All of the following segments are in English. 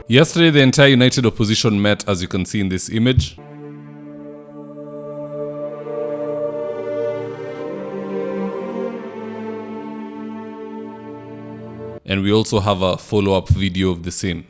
Yesterday, the entire united opposition met, as you can see in this image. And we also have a follow-up video of the same.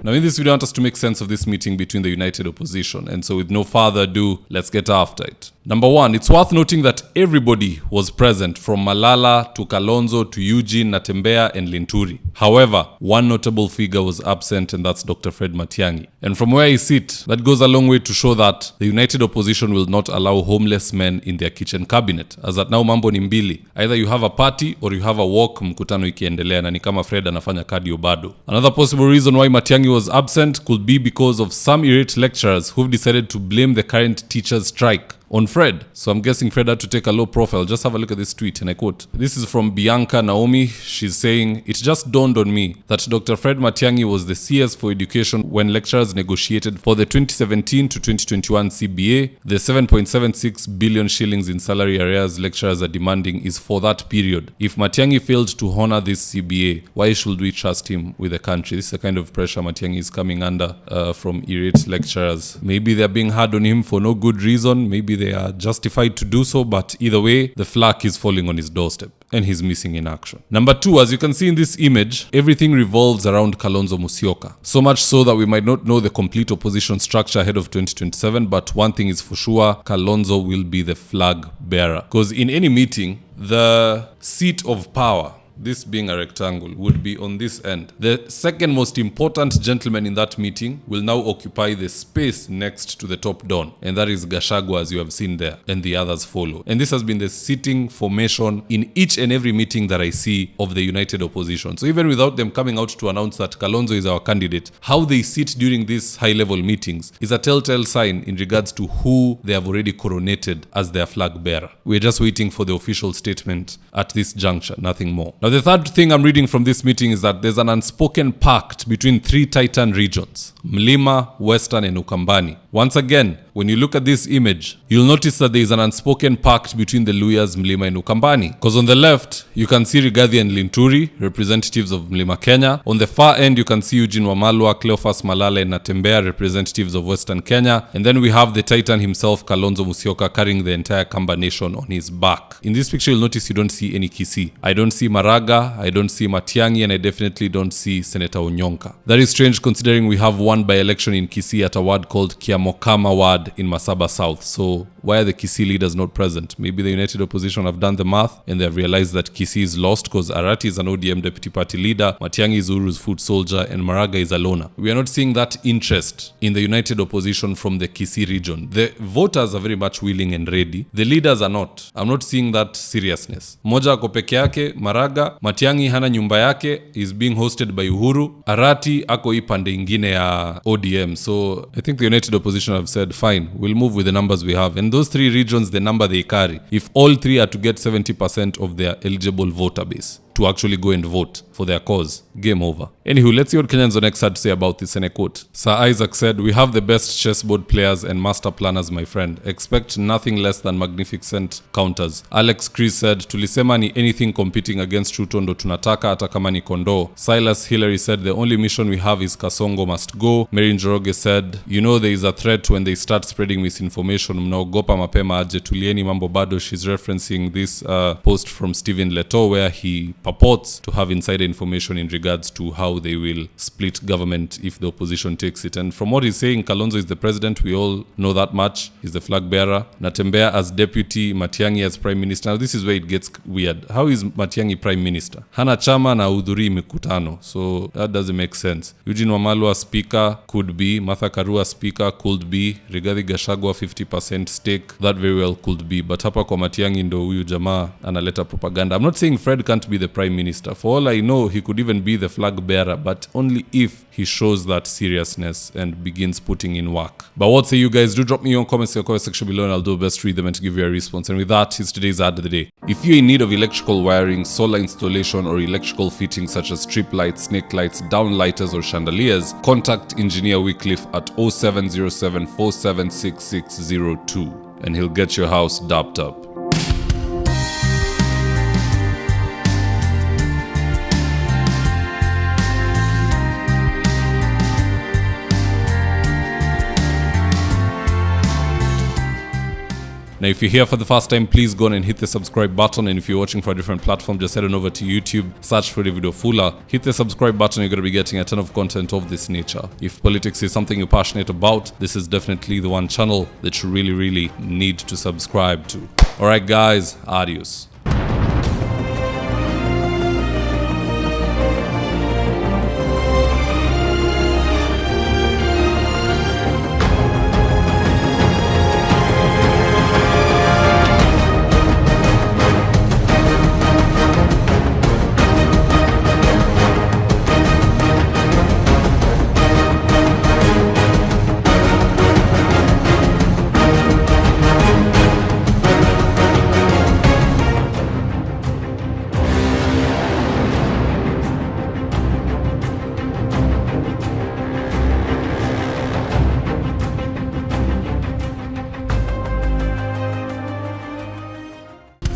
Now in this video, I want us to make sense of this meeting between the united opposition. And so with no further ado, let's get after it. Number one, it's worth noting that everybody was present, from Malala to Kalonzo to Eugene, Natembeya and Linturi. However, one notable figure was absent, and that's Dr. Fred Matiang'i. And from where I sit, that goes a long way to show that the united opposition will not allow homeless men in their kitchen cabinet. As at now, mambo ni mbili. Either you have a party or you have a walk, mkutano ikiendelea, na ni kama Fred anafanya cardio bado. Another possible reason why Matiang'i was absent could be because of some irate lecturers who've decided to blame the current teachers' strike on Fred. So I'm guessing Fred had to take a low profile. Just have a look at this tweet, and I quote. This is from Bianca Naomi. She's saying, "It just dawned on me that Dr. Fred Matiang'i was the CS for education when lecturers negotiated for the 2017 to 2021 CBA. The 7.76 billion shillings in salary arrears lecturers are demanding is for that period. If Matiang'i failed to honor this CBA, why should we trust him with the country?" This is the kind of pressure Matiang'i is coming under from irate lecturers. Maybe they're being hard on him for no good reason. Maybe they are justified to do so, but either way, the flak is falling on his doorstep and he's missing in action. Number two, as you can see in this image, everything revolves around Kalonzo Musyoka. So much so that we might not know the complete opposition structure ahead of 2027, but one thing is for sure, Kalonzo will be the flag bearer. Because in any meeting, the seat of power, this being a rectangle, would be on this end. The second most important gentleman in that meeting will now occupy the space next to the top don, and that is Gachagua, as you have seen there, and the others follow. And this has been the sitting formation in each and every meeting that I see of the united opposition. So even without them coming out to announce that Kalonzo is our candidate, how they sit during these high-level meetings is a telltale sign in regards to who they have already coronated as their flag bearer. We're just waiting for the official statement at this juncture, nothing more. Now, the third thing I'm reading from this meeting is that there's an unspoken pact between three Titan regions, Mlima, Western and Ukambani. Once again, when you look at this image, you'll notice that there is an unspoken pact between the Luyas, Mlima and Ukambani. Because on the left, you can see Rigathi and Linturi, representatives of Mlima Kenya. On the far end, you can see Eugene Wamalwa, Cleophas Malala and Natembeya, representatives of Western Kenya. And then we have the Titan himself, Kalonzo Musyoka, carrying the entire Kamba nation on his back. In this picture, you'll notice you don't see any Kisii. I don't see Maraga, I don't see Matiang'i, and I definitely don't see Senator Onyonka. That is strange considering we have one by-election in Kisii at a ward called Kiamokama ward in Masaba South. So why are the Kisii leaders not present? Maybe the united opposition have done the math and they have realized that Kisii is lost because Arati is an ODM deputy party leader, Matiang'i is Uru's foot soldier, and Maraga is a loner. We are not seeing that interest in the united opposition from the Kisii region. The voters are very much willing and ready. The leaders are not. I'm not seeing that seriousness. Moja ako peke yake, Maraga. Matiang'i hana nyumba yake, is being hosted by Uhuru. Arati ako ipande ingine ya ODM. So I think the united opposition have said, fine, we'll move with the numbers we have. And those three regions, the number they carry, if all three are to get 70% of their eligible voter base to actually go and vote for their cause, game over. Anywho, let's see what Kenyans on X had to say about this, and I quote. Sir Isaac said, "We have the best chessboard players and master planners, my friend. Expect nothing less than magnificent counters." Alex Chris said, "Tulisema ni anything competing against Ruto ndo tunataka hata kama ni kondoo." Silas Hillary said, "The only mission we have is Kasongo must go." Mary Njoroge said, "You know there is a threat when they start spreading misinformation. Mnaogopa mapema aje, tulieni mambo bado." She's referencing this post from Stephen Leto where he purports to have insider information in regards to how they will split government if the opposition takes it. And from what he's saying, Kalonzo is the president. We all know that much. He's the flag bearer. Natembeya as deputy, Matiang'i as prime minister. Now this is where it gets weird. How is Matiang'i prime minister? Hana chama na udhuri mikutano. So that doesn't make sense. Eugene Wamalwa speaker could be. Martha Karua speaker could be. Rigathi Gachagua 50% stake. That very well could be. But hapa kwa Matiang'i ndo huyu jamaa analeta propaganda. I'm not saying Fred can't be the prime minister. For all I know, he could even be the flag bearer, but only if he shows that seriousness and begins putting in work. But what say you guys? Do drop me your comments in the comment section below and I'll do my best to read them and to give you a response. And with that, here's today's ad of the day. If you're in need of electrical wiring, solar installation, or electrical fittings such as strip lights, snake lights, downlighters, or chandeliers, contact Engineer Wycliffe at 0707 476602 and he'll get your house dapped up. Now, if you're here for the first time, please go on and hit the subscribe button. And if you're watching for a different platform, just head on over to YouTube, search for Davidwafula, hit the subscribe button. You're going to be getting a ton of content of this nature. If politics is something you're passionate about, this is definitely the one channel that you really need to subscribe to. All right, guys, adios.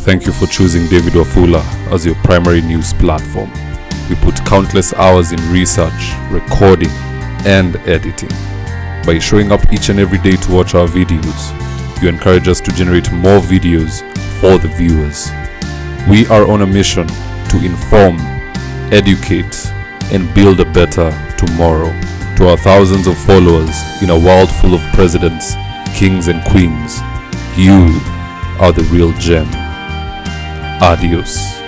Thank you for choosing Davidwafula as your primary news platform. We put countless hours in research, recording, and editing. By showing up each and every day to watch our videos, you encourage us to generate more videos for the viewers. We are on a mission to inform, educate, and build a better tomorrow. To our thousands of followers in a world full of presidents, kings, and queens, you are the real gem. Adios.